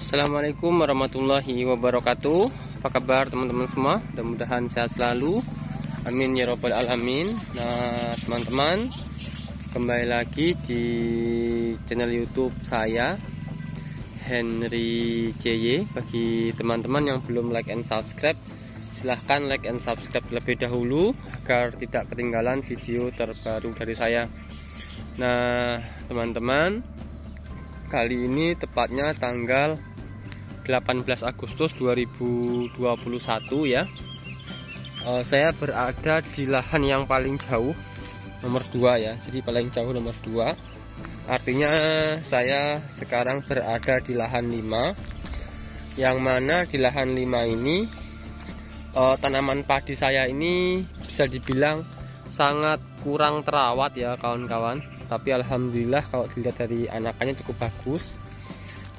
Assalamualaikum warahmatullahi wabarakatuh. Apa kabar teman-teman semua? Mudah-mudahan sehat selalu. Amin ya robbal alamin. Nah teman-teman, kembali lagi di channel YouTube saya, Henry JY. Bagi teman-teman yang belum like and subscribe, silahkan like and subscribe terlebih dahulu agar tidak ketinggalan video terbaru dari saya. Nah teman-teman, kali ini tepatnya tanggal 18 Agustus 2021 ya. Saya berada di lahan yang paling jauh, nomor 2 ya. Jadi paling jauh nomor 2. Artinya saya sekarang berada di lahan 5. Yang mana di lahan 5 ini tanaman padi saya ini bisa dibilang sangat kurang terawat ya kawan-kawan. Tapi alhamdulillah kalau dilihat dari anakannya cukup bagus.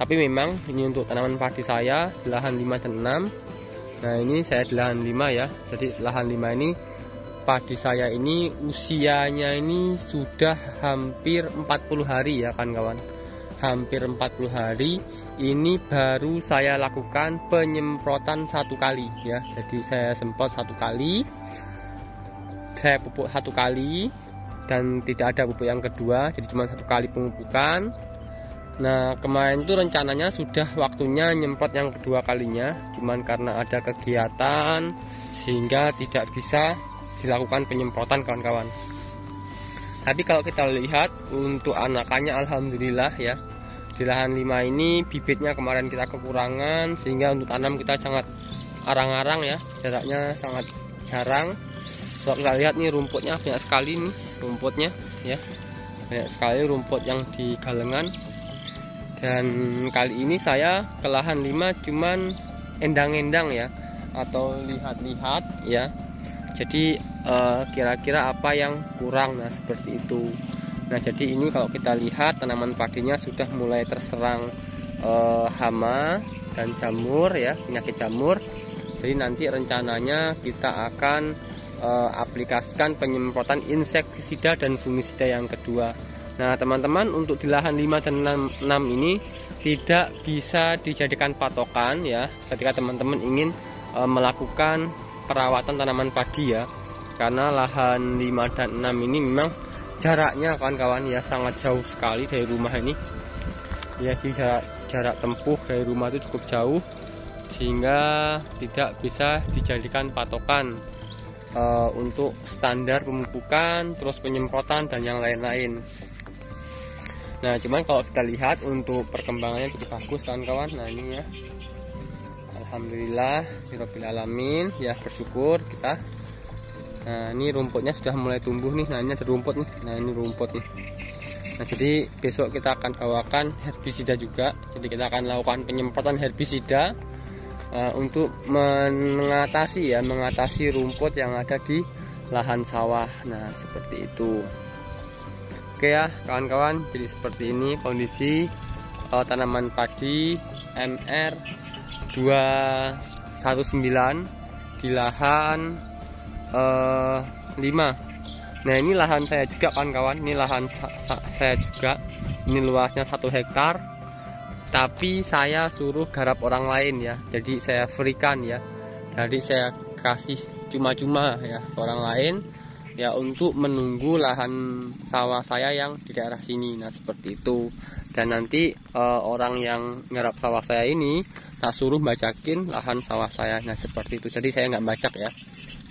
Tapi memang ini untuk tanaman padi saya di lahan 5 dan 6. Nah ini saya di lahan 5 ya. Jadi lahan 5 ini padi saya ini usianya ini sudah hampir 40 hari ya kawan-kawan. Hampir 40 hari. Ini baru saya lakukan penyemprotan 1 kali ya. Jadi saya semprot 1 kali, saya pupuk 1 kali, dan tidak ada pupuk yang kedua. Jadi cuma 1 kali pemupukan. Nah kemarin itu rencananya sudah waktunya nyemprot yang kedua kalinya, cuman karena ada kegiatan sehingga tidak bisa dilakukan penyemprotan kawan-kawan. Tapi kalau kita lihat untuk anakannya alhamdulillah ya, di lahan 5 ini bibitnya kemarin kita kekurangan sehingga untuk tanam kita sangat arang-arang ya, jaraknya sangat jarang. Kalau kita lihat nih rumputnya banyak sekali nih rumputnya ya, banyak sekali rumput yang di galengan. Dan kali ini saya ke lahan 5 cuman endang-endang ya, atau lihat-lihat ya. Jadi kira-kira apa yang kurang, nah seperti itu. Nah jadi ini kalau kita lihat tanaman padinya sudah mulai terserang hama dan jamur ya, penyakit jamur. Jadi nanti rencananya kita akan aplikasikan penyemprotan insektisida dan fungisida yang kedua. Nah teman-teman, untuk di lahan 5 dan 6 ini tidak bisa dijadikan patokan ya ketika teman-teman ingin melakukan perawatan tanaman padi ya. Karena lahan 5 dan 6 ini memang jaraknya kawan-kawan ya sangat jauh sekali dari rumah ini. Ya sih, jarak tempuh dari rumah itu cukup jauh sehingga tidak bisa dijadikan patokan untuk standar pemupukan, terus penyemprotan dan yang lain-lain. Nah cuman kalau kita lihat untuk perkembangannya cukup bagus kawan-kawan. Nah ini ya, alhamdulillah rabbil alamin ya, bersyukur kita. Nah ini rumputnya sudah mulai tumbuh nih. Nah ini ada rumput nih. Nah ini rumput nih. Nah jadi besok kita akan bawakan herbisida juga. Jadi kita akan lakukan penyemprotan herbisida untuk mengatasi rumput yang ada di lahan sawah. Nah seperti itu. Oke ya kawan-kawan, jadi seperti ini kondisi tanaman padi MR 219 di lahan 5. Nah ini lahan saya juga kawan-kawan, ini lahan saya juga. Ini luasnya 1 hektar, tapi saya suruh garap orang lain ya. Jadi saya freekan ya, jadi saya kasih cuma-cuma ya ke orang lain ya, untuk menunggu lahan sawah saya yang di daerah sini. Nah seperti itu. Dan nanti orang yang nyerap sawah saya ini tak suruh bacakin lahan sawah saya. Nah seperti itu. Jadi saya nggak bacak ya.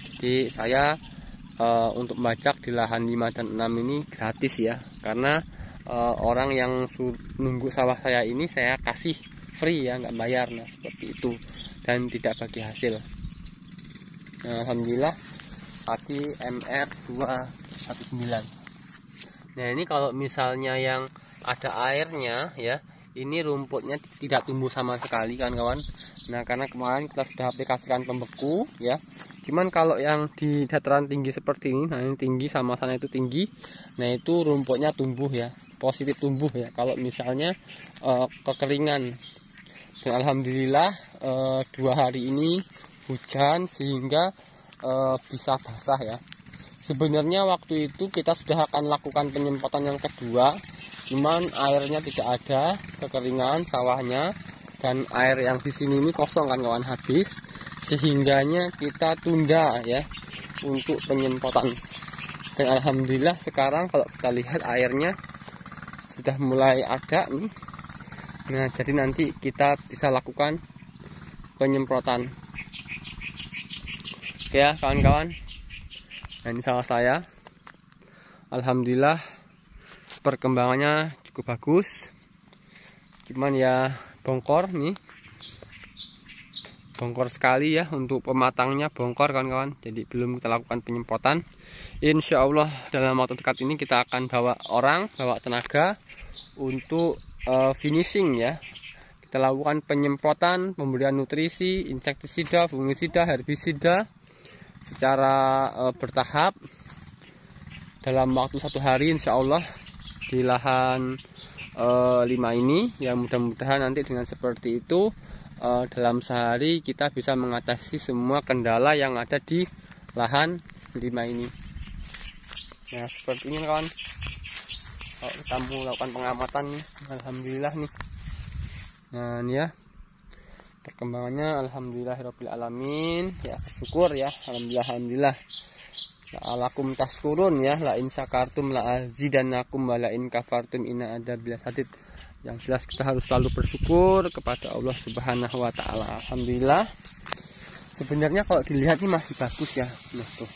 Jadi saya untuk bacak di lahan 5 dan 6 ini gratis ya. Karena orang yang nunggu sawah saya ini saya kasih free ya, nggak bayar. Nah seperti itu. Dan tidak bagi hasil. Nah, alhamdulillah padi MR 219. Nah ini kalau misalnya yang ada airnya ya, ini rumputnya tidak tumbuh sama sekali kawan-kawan. Nah karena kemarin kita sudah aplikasikan pembeku ya. Cuman kalau yang di dataran tinggi seperti ini, nah ini tinggi sama sana itu tinggi, nah itu rumputnya tumbuh ya, positif tumbuh ya kalau misalnya kekeringan. Dan alhamdulillah 2 hari ini hujan sehingga bisa basah ya. Sebenarnya waktu itu kita sudah akan lakukan penyemprotan yang kedua, cuman airnya tidak ada, kekeringan sawahnya. dan air yang di sini ini kosong kan kawan, habis, sehingganya kita tunda ya untuk penyemprotan. Dan alhamdulillah sekarang kalau kita lihat airnya sudah mulai ada nih. Nah, jadi nanti kita bisa lakukan penyemprotan. Oke ya kawan-kawan. Nah, ini sawah saya. Alhamdulillah perkembangannya cukup bagus. Cuman ya bongkor nih. Bongkor sekali ya, untuk pematangnya bongkor kawan-kawan. Jadi belum kita lakukan penyemprotan. Insya Allah dalam waktu dekat ini kita akan bawa orang, bawa tenaga untuk finishing ya. Kita lakukan penyemprotan, pemberian nutrisi, insektisida, fungisida, herbisida secara bertahap dalam waktu 1 hari insya Allah di lahan 5 ini. Ya mudah-mudahan nanti dengan seperti itu dalam sehari kita bisa mengatasi semua kendala yang ada di lahan 5 ini. Nah seperti ini kawan, kalau kita mau lakukan pengamatan nih, alhamdulillah nih. Nah ini ya perkembangannya, alhamdulillahirabbil alamin ya, bersyukur ya, alhamdulillah. La'alakum tashkurun ya, la in syakartum la azidannakum wa la in kafartum inna adzabi lasyadid. Yang jelas kita harus selalu bersyukur kepada Allah Subhanahu wa taala. Alhamdulillah. Sebenarnya kalau dilihat ini masih bagus ya. Nah, tuh.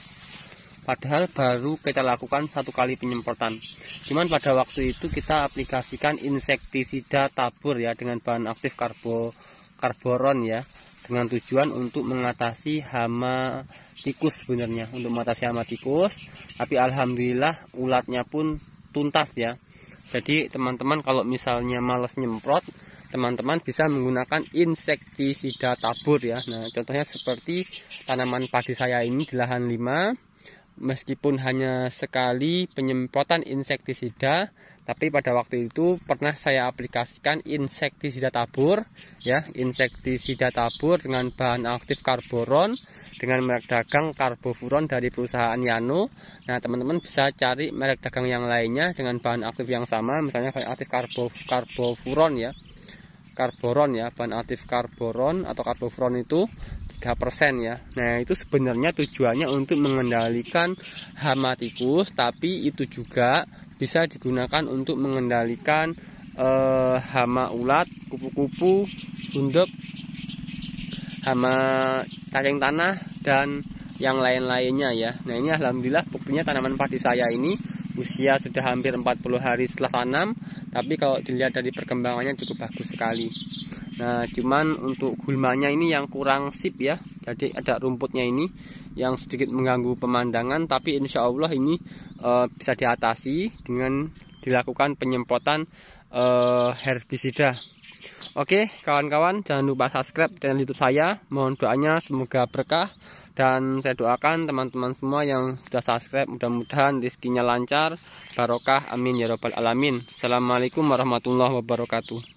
Padahal baru kita lakukan 1 kali penyemprotan. Cuman pada waktu itu kita aplikasikan insektisida tabur ya dengan bahan aktif karboron ya, dengan tujuan untuk mengatasi hama tikus sebenarnya, untuk mengatasi hama tikus. Tapi alhamdulillah ulatnya pun tuntas ya. Jadi teman-teman kalau misalnya males nyemprot, teman-teman bisa menggunakan insektisida tabur ya. Nah contohnya seperti tanaman padi saya ini di lahan 5. Meskipun hanya sekali penyemprotan insektisida, tapi pada waktu itu pernah saya aplikasikan insektisida tabur ya, insektisida tabur dengan bahan aktif karboron dengan merek dagang karbofuron dari perusahaan Yano. Nah teman-teman bisa cari merek dagang yang lainnya dengan bahan aktif yang sama, misalnya bahan aktif karbofuron ya, karboron ya, bahan aktif karboron atau karbofuron itu 3% ya. Nah itu sebenarnya tujuannya untuk mengendalikan hama tikus, tapi itu juga bisa digunakan untuk mengendalikan hama ulat, kupu-kupu, sundep, hama cacing tanah dan yang lain-lainnya ya. Nah ini alhamdulillah buktinya tanaman padi saya ini usia sudah hampir 40 hari setelah tanam, tapi kalau dilihat dari perkembangannya cukup bagus sekali. Nah cuman untuk gulmanya ini yang kurang sip ya, jadi ada rumputnya ini yang sedikit mengganggu pemandangan, tapi insya Allah ini bisa diatasi dengan dilakukan penyemprotan herbisida. Oke kawan-kawan, jangan lupa subscribe channel YouTube saya, mohon doanya semoga berkah. Dan saya doakan teman-teman semua yang sudah subscribe mudah-mudahan rezekinya lancar, barokah, amin ya robbal alamin. Assalamualaikum warahmatullahi wabarakatuh.